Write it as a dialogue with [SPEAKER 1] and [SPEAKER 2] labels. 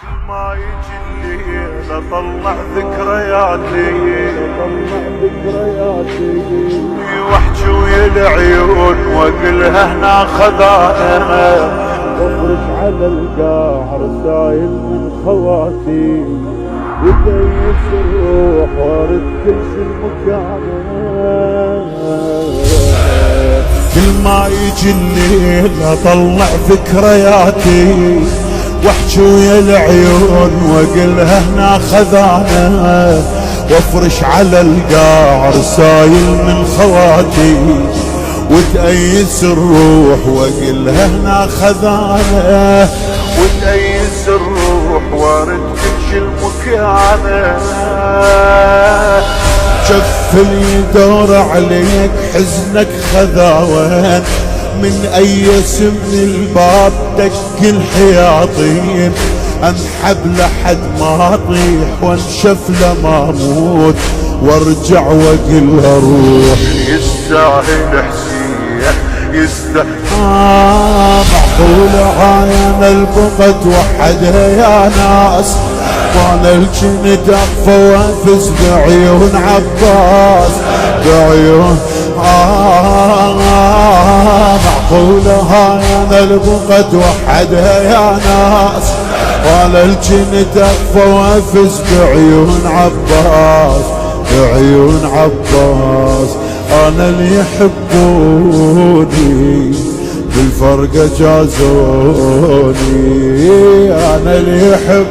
[SPEAKER 1] ما يجي الليل اطلع ذكرياتي واحجي ويا العيون واقلها هنا خذانا
[SPEAKER 2] وافرش على القاع رسايل من خواتي وكيس الروح وارد كل شي مكانه.
[SPEAKER 1] كل ما يجي الليل اطلع ذكرياتي واحجي ويا العيون واقلها هنا خذانا وافرش على القاع رسايل من خواتي وتأيس الروح واقلها هنا خذانا وتأيس الروح وارد كل شي المكانه. جف يدور عليك حزنك خذاوان من ايس من الباب دق الحياطين انحب لحد ما اطيح وانشف لما اموت وارجع واقلها روح يستاهل حسين يستاهل معقولة عاين البغد وحدها يا ناس وانا الجند اقفى وانفس بعيون عباس بعيون معقولة عاين البغد وحدها يا ناس وانا الجند اقفى وانفس بعيون عباس بعيون عباس. انا اللي يحبوني بالفرقة جازوني انا اللي يحب